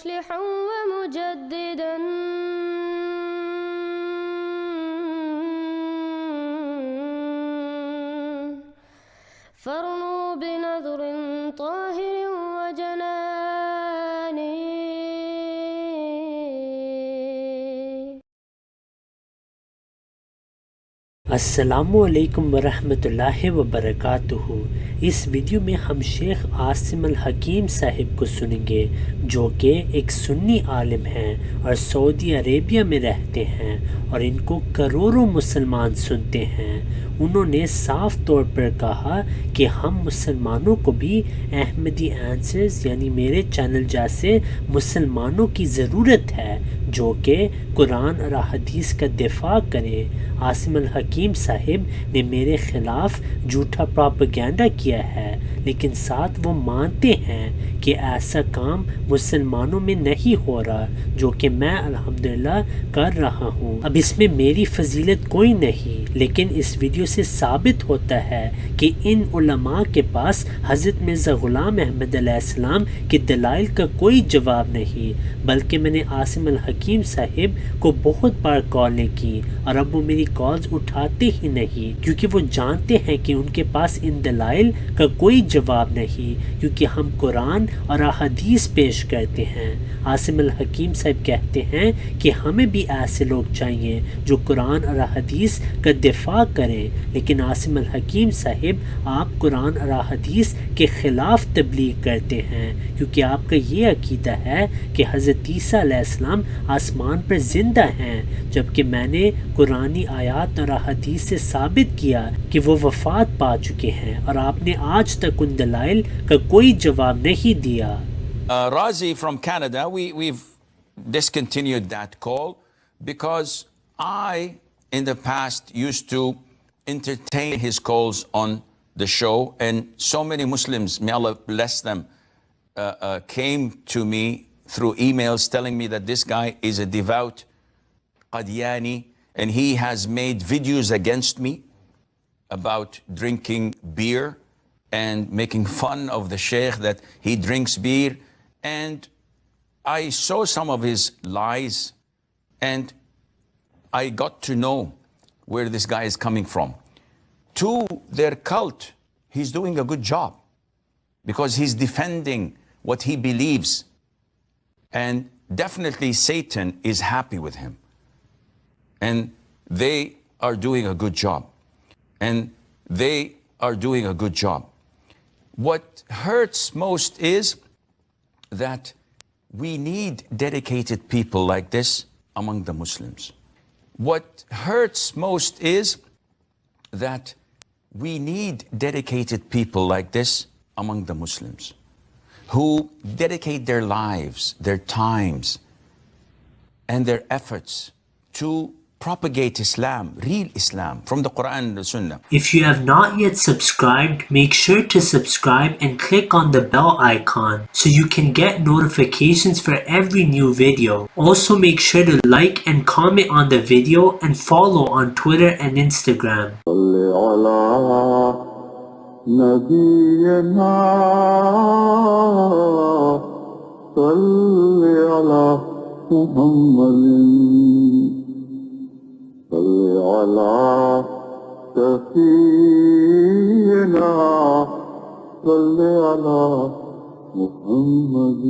مصلحا ومجددا فارنوا بنظر طاهر وجنان. السلام علیکم ورحمۃ اللہ وبرکاتہ. اس ویڈیو میں ہم شیخ عاصم الحکیم صاحب کو سنیں گے، جو کہ ایک سنی عالم ہیں اور سعودی عربیہ میں رہتے ہیں اور ان کو کروڑوں مسلمان سنتے ہیں. انہوں نے صاف طور پر کہا کہ ہم مسلمانوں کو بھی احمدی آنسرز یعنی میرے چینل جیسے مسلمانوں کی ضرورت ہے جو کہ قرآن اور حدیث کا دفاع کریں. عاصم الحکیم صاحب نے میرے خلاف جھوٹا پراپیگنڈا کیا ہے، لیکن ساتھ وہ مانتے ہیں کہ ایسا کام مسلمانوں میں نہیں ہو رہا جو کہ میں الحمدللہ کر رہا ہوں. اب اس میں میری فضیلت کوئی نہیں، لیکن اس ویڈیو سے ثابت ہوتا ہے کہ ان علماء کے پاس حضرت مرزا غلام احمد علیہ السلام کے دلائل کا کوئی جواب نہیں. بلکہ میں نے عاصم الحکیم صاحب کو بہت بار کالیں کی اور اب وہ میری کالز اٹھاتے ہی نہیں، کیونکہ وہ جانتے ہیں کہ ان کے پاس ان دلائل کا کوئی جواب نہیں، کیونکہ ہم قرآن اور احادیث پیش کرتے ہیں. عاصم الحکیم صاحب کہتے ہیں کہ ہمیں بھی ایسے لوگ چاہیے جو قرآن اور احادیث کا دفاع کریں، لیکن عاصم الحکیم صاحب آپ قرآن اور احادیث کے خلاف تبلیغ کرتے ہیں، کیونکہ آپ کا یہ عقیدہ ہے کہ حضرت عیسیٰ علیہ السلام آسمان پر زندہ ہیں، جبکہ میں نے قرآنی آیات اور احادیث سے ثابت کیا کہ وہ وفات پا چکے ہیں، اور آپ نے آج تک ان دلائل کا کوئی جواب نہیں دیا. Razi from Canada, we've discontinued that call because I, in the past, used to entertain his calls on the show, and so many Muslims, may Allah bless them, came to me through emails telling me that this guy is a devout Qadiani and he has made videos against me about drinking beer and making fun of the sheikh that he drinks beer. And I saw some of his lies and I got to know where this guy is coming from. To their cult, he's doing a good job because he's defending what he believes, and definitely Satan is happy with him, and they are doing a good job, and they are doing a good job. What hurts most is that we need dedicated people like this among the Muslims. What hurts most is that we need dedicated people like this among the Muslims who dedicate their lives, their times, and their efforts to propagate Islam, real Islam, from the Quran and the Sunnah. If you have not yet subscribed, make sure to subscribe and click on the bell icon so you can get notifications for every new video. Also make sure to like and comment on the video and follow on Twitter and Instagram. صل على سفينا صل على محمد